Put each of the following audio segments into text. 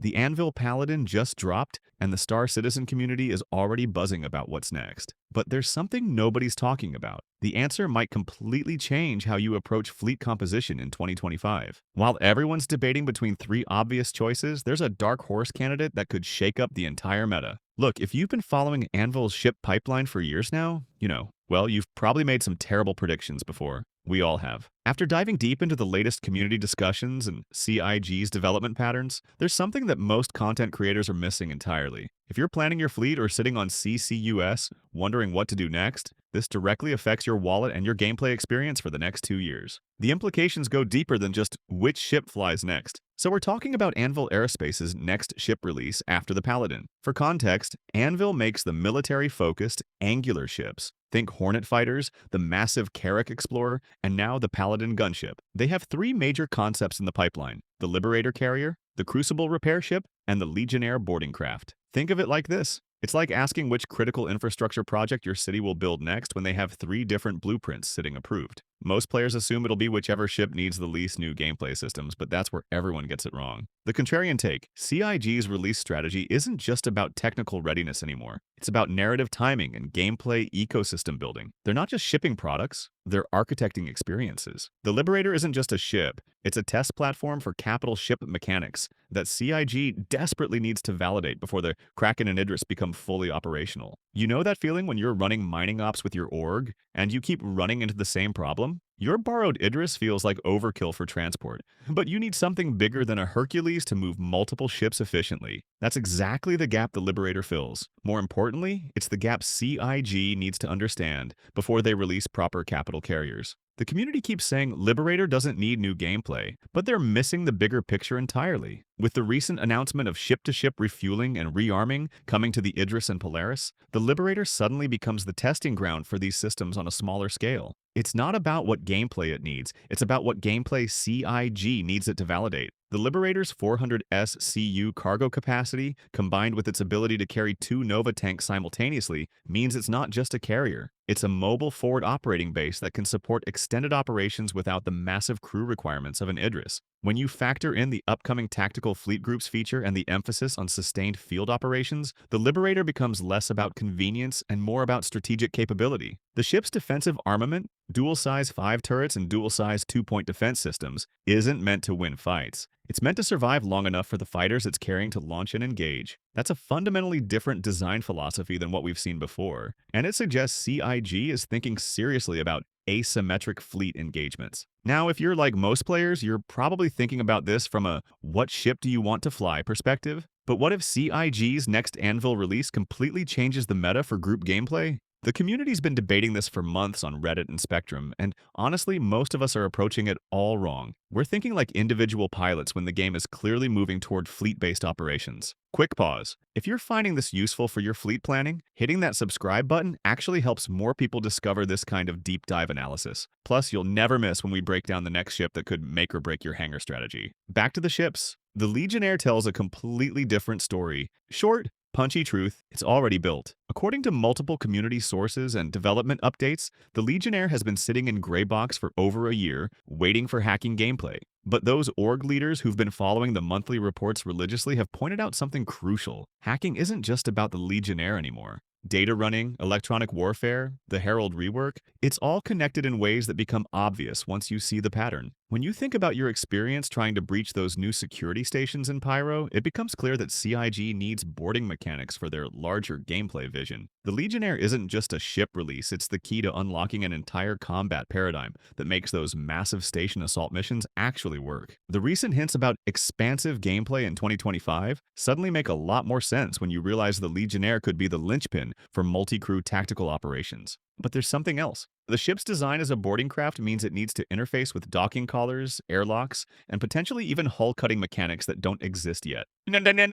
The Anvil Paladin just dropped, and the Star Citizen community is already buzzing about what's next. But there's something nobody's talking about. The answer might completely change how you approach fleet composition in 2025. While everyone's debating between three obvious choices, there's a dark horse candidate that could shake up the entire meta. Look, if you've been following Anvil's ship pipeline for years now, well, you've probably made some terrible predictions before. We all have. After diving deep into the latest community discussions and CIG's development patterns, there's something that most content creators are missing entirely. If you're planning your fleet or sitting on CCUS, wondering what to do next, this directly affects your wallet and your gameplay experience for the next 2 years. The implications go deeper than just which ship flies next. So we're talking about Anvil Aerospace's next ship release after the Paladin. For context, Anvil makes the military-focused, angular ships. Think Hornet fighters, the massive Carrack Explorer, and now the Paladin gunship. They have three major concepts in the pipeline: the Liberator carrier, the Crucible repair ship, and the Legionnaire boarding craft. Think of it like this. It's like asking which critical infrastructure project your city will build next when they have three different blueprints sitting approved. Most players assume it'll be whichever ship needs the least new gameplay systems, but that's where everyone gets it wrong. The contrarian take: CIG's release strategy isn't just about technical readiness anymore. It's about narrative timing and gameplay ecosystem building. They're not just shipping products, they're architecting experiences. The Liberator isn't just a ship, it's a test platform for capital ship mechanics that CIG desperately needs to validate before the Kraken and Idris become fully operational. You know that feeling when you're running mining ops with your org, and you keep running into the same problem? Your borrowed Idris feels like overkill for transport, but you need something bigger than a Hercules to move multiple ships efficiently. That's exactly the gap the Liberator fills. More importantly, it's the gap CIG needs to understand before they release proper capital carriers. The community keeps saying Liberator doesn't need new gameplay, but they're missing the bigger picture entirely. With the recent announcement of ship-to-ship refueling and rearming coming to the Idris and Polaris, the Liberator suddenly becomes the testing ground for these systems on a smaller scale. It's not about what gameplay it needs, it's about what gameplay CIG needs it to validate. The Liberator's 400 SCU cargo capacity, combined with its ability to carry two Nova tanks simultaneously, means it's not just a carrier. It's a mobile forward operating base that can support extended operations without the massive crew requirements of an Idris. When you factor in the upcoming Tactical Fleet Groups feature and the emphasis on sustained field operations, the Liberator becomes less about convenience and more about strategic capability. The ship's defensive armament, dual-size 5 turrets and dual-size 2-point defense systems, isn't meant to win fights. It's meant to survive long enough for the fighters it's carrying to launch and engage. That's a fundamentally different design philosophy than what we've seen before, and it suggests CIG is thinking seriously about asymmetric fleet engagements. Now, if you're like most players, you're probably thinking about this from a "what ship do you want to fly" perspective. But what if CIG's next Anvil release completely changes the meta for group gameplay? The community's been debating this for months on Reddit and Spectrum, and honestly, most of us are approaching it all wrong. We're thinking like individual pilots when the game is clearly moving toward fleet-based operations. Quick pause. If you're finding this useful for your fleet planning, hitting that subscribe button actually helps more people discover this kind of deep dive analysis. Plus, you'll never miss when we break down the next ship that could make or break your hangar strategy. Back to the ships. The Legionnaire tells a completely different story. Short, punchy truth, it's already built. According to multiple community sources and development updates, the Legionnaire has been sitting in gray box for over a year, waiting for hacking gameplay. But those org leaders who've been following the monthly reports religiously have pointed out something crucial. Hacking isn't just about the Legionnaire anymore. Data running, electronic warfare, the Herald rework, it's all connected in ways that become obvious once you see the pattern. When you think about your experience trying to breach those new security stations in Pyro, it becomes clear that CIG needs boarding mechanics for their larger gameplay vision. The Legionnaire isn't just a ship release, it's the key to unlocking an entire combat paradigm that makes those massive station assault missions actually work. The recent hints about expansive gameplay in 2025 suddenly make a lot more sense when you realize the Legionnaire could be the linchpin for multi-crew tactical operations. But there's something else. The ship's design as a boarding craft means it needs to interface with docking collars, airlocks, and potentially even hull-cutting mechanics that don't exist yet.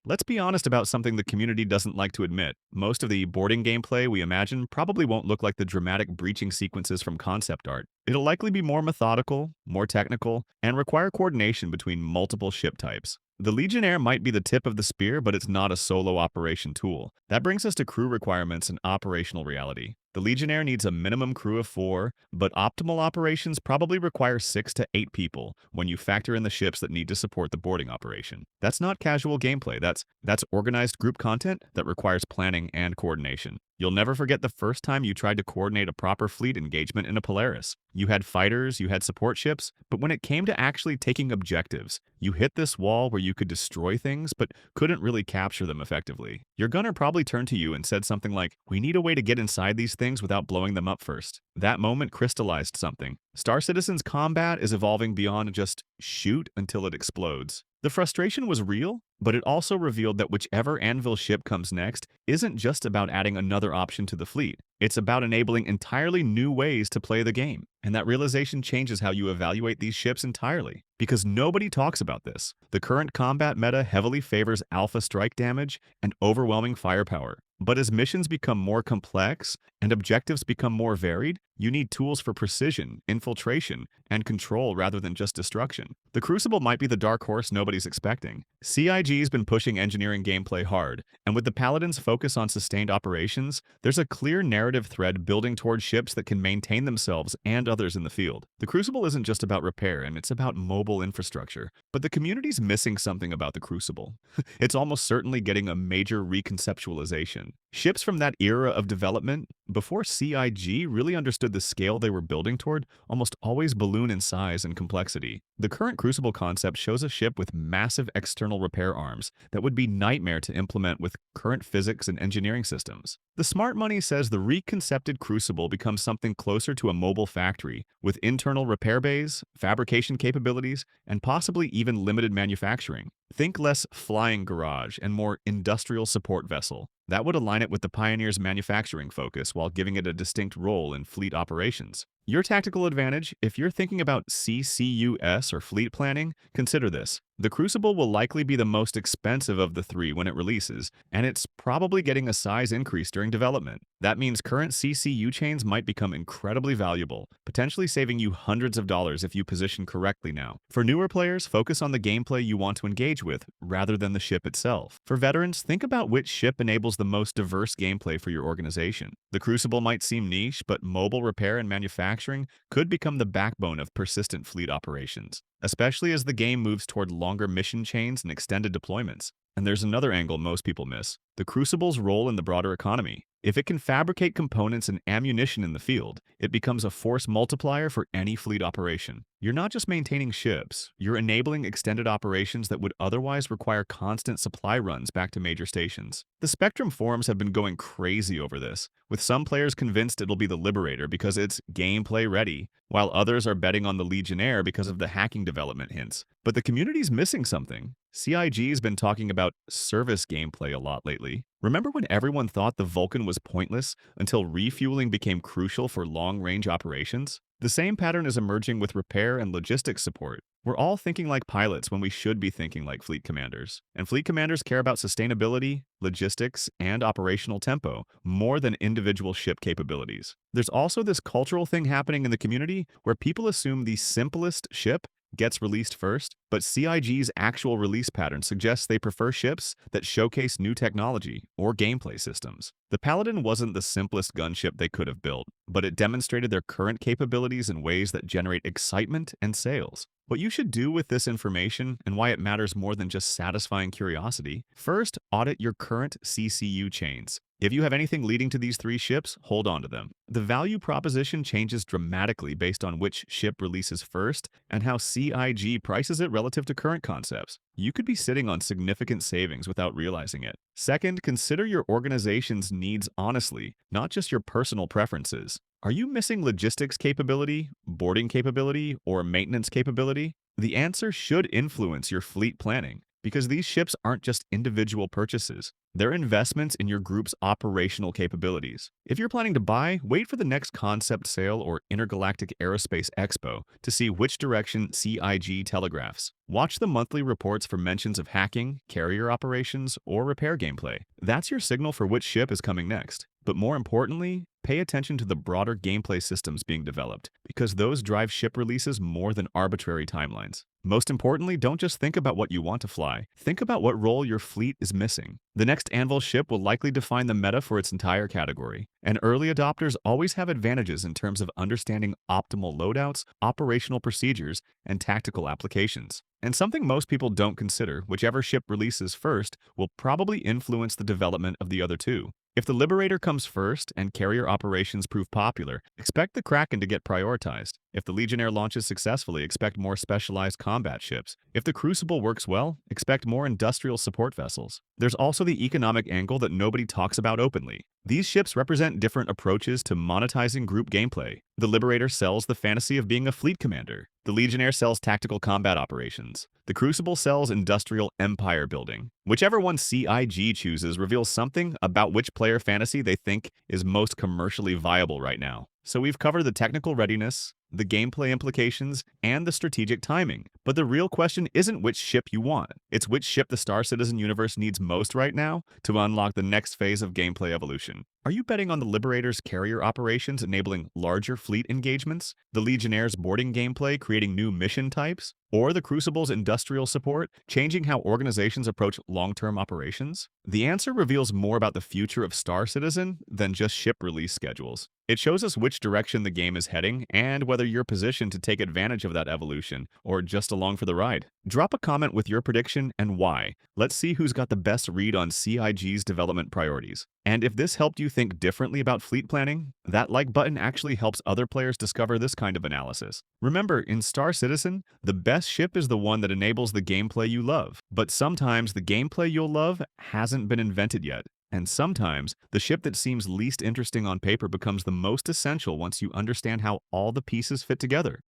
Let's be honest about something the community doesn't like to admit. Most of the boarding gameplay we imagine probably won't look like the dramatic breaching sequences from concept art. It'll likely be more methodical, more technical, and require coordination between multiple ship types. The Legionnaire might be the tip of the spear, but it's not a solo operation tool. That brings us to crew requirements and operational reality. The Legionnaire needs a minimum crew of 4, but optimal operations probably require 6 to 8 people when you factor in the ships that need to support the boarding operation. That's not casual gameplay, that's organized group content that requires planning and coordination. You'll never forget the first time you tried to coordinate a proper fleet engagement in a Polaris. You had fighters, you had support ships, but when it came to actually taking objectives, you hit this wall where you could destroy things but couldn't really capture them effectively. Your gunner probably turned to you and said something like, "We need a way to get inside these things without blowing them up first." That moment crystallized something. Star Citizen's combat is evolving beyond just shoot until it explodes. The frustration was real, but it also revealed that whichever Anvil ship comes next isn't just about adding another option to the fleet. It's about enabling entirely new ways to play the game. And that realization changes how you evaluate these ships entirely. Because nobody talks about this. The current combat meta heavily favors alpha strike damage and overwhelming firepower. But as missions become more complex and objectives become more varied, you need tools for precision, infiltration, and control rather than just destruction. The Crucible might be the dark horse nobody's expecting. CIG's been pushing engineering gameplay hard, and with the Paladin's focus on sustained operations, there's a clear narrative thread building toward ships that can maintain themselves and others in the field. The Crucible isn't just about repair, and it's about mobile infrastructure. But the community's missing something about the Crucible. It's almost certainly getting a major reconceptualization. Ships from that era of development, before CIG really understood the scale they were building toward, almost always balloon in size and complexity. The current Crucible concept shows a ship with massive external repair arms that would be nightmare to implement with current physics and engineering systems. The smart money says the reconcepted Crucible becomes something closer to a mobile factory, with internal repair bays, fabrication capabilities, and possibly even limited manufacturing. Think less flying garage and more industrial support vessel. That would align it with the Pioneer's manufacturing focus while giving it a distinct role in fleet operations. Your tactical advantage, if you're thinking about CCUS or fleet planning, consider this. The Crucible will likely be the most expensive of the 3 when it releases, and it's probably getting a size increase during development. That means current CCU chains might become incredibly valuable, potentially saving you hundreds of dollars if you position correctly now. For newer players, focus on the gameplay you want to engage with, rather than the ship itself. For veterans, think about which ship enables the most diverse gameplay for your organization. The Crucible might seem niche, but mobile repair and manufacturing could become the backbone of persistent fleet operations, especially as the game moves toward longer mission chains and extended deployments. And there's another angle most people miss: the Crucible's role in the broader economy. If it can fabricate components and ammunition in the field, it becomes a force multiplier for any fleet operation. You're not just maintaining ships, you're enabling extended operations that would otherwise require constant supply runs back to major stations. The Spectrum forums have been going crazy over this, with some players convinced it'll be the Liberator because it's gameplay ready, while others are betting on the Legionnaire because of the hacking development hints. But the community's missing something. CIG's been talking about service gameplay a lot lately. Remember when everyone thought the Vulcan was pointless until refueling became crucial for long-range operations? The same pattern is emerging with repair and logistics support. We're all thinking like pilots when we should be thinking like fleet commanders. And fleet commanders care about sustainability, logistics, and operational tempo more than individual ship capabilities. There's also this cultural thing happening in the community where people assume the simplest ship gets released first, but CIG's actual release pattern suggests they prefer ships that showcase new technology or gameplay systems. The Paladin wasn't the simplest gunship they could have built, but it demonstrated their current capabilities in ways that generate excitement and sales. What you should do with this information and why it matters more than just satisfying curiosity: first, audit your current CCU chains. If you have anything leading to these 3 ships, hold on to them. The value proposition changes dramatically based on which ship releases first and how CIG prices it relative to current concepts. You could be sitting on significant savings without realizing it. Second, consider your organization's needs honestly, not just your personal preferences. Are you missing logistics capability, boarding capability, or maintenance capability? The answer should influence your fleet planning, because these ships aren't just individual purchases. They're investments in your group's operational capabilities. If you're planning to buy, wait for the next concept sale or Intergalactic Aerospace Expo to see which direction CIG telegraphs. Watch the monthly reports for mentions of hacking, carrier operations, or repair gameplay. That's your signal for which ship is coming next. But more importantly, pay pay attention to the broader gameplay systems being developed, because those drive ship releases more than arbitrary timelines. Most importantly, don't just think about what you want to fly. Think about what role your fleet is missing. The next Anvil ship will likely define the meta for its entire category, and early adopters always have advantages in terms of understanding optimal loadouts, operational procedures, and tactical applications. And something most people don't consider, whichever ship releases first will probably influence the development of the other two. If the Liberator comes first and carrier operations prove popular, expect the Kraken to get prioritized. If the Legionnaire launches successfully, expect more specialized combat ships. If the Crucible works well, expect more industrial support vessels. There's also the economic angle that nobody talks about openly. These ships represent different approaches to monetizing group gameplay. The Liberator sells the fantasy of being a fleet commander. The Legionnaire sells tactical combat operations. The Crucible sells industrial empire building. Whichever one CIG chooses reveals something about which player fantasy they think is most commercially viable right now. So we've covered the technical readiness, the gameplay implications, and the strategic timing. But the real question isn't which ship you want. It's which ship the Star Citizen universe needs most right now to unlock the next phase of gameplay evolution. Are you betting on the Liberator's carrier operations enabling larger fleet engagements? The Legionnaire's boarding gameplay creating new mission types? Or the Crucible's industrial support changing how organizations approach long-term operations? The answer reveals more about the future of Star Citizen than just ship release schedules. It shows us which direction the game is heading and whether you're positioned to take advantage of that evolution or just along for the ride. Drop a comment with your prediction and why. Let's see who's got the best read on CIG's development priorities. And if this helped you think differently about fleet planning, that like button actually helps other players discover this kind of analysis. Remember, in Star Citizen, the best ship is the one that enables the gameplay you love. But sometimes the gameplay you'll love hasn't been invented yet. And sometimes, the ship that seems least interesting on paper becomes the most essential once you understand how all the pieces fit together.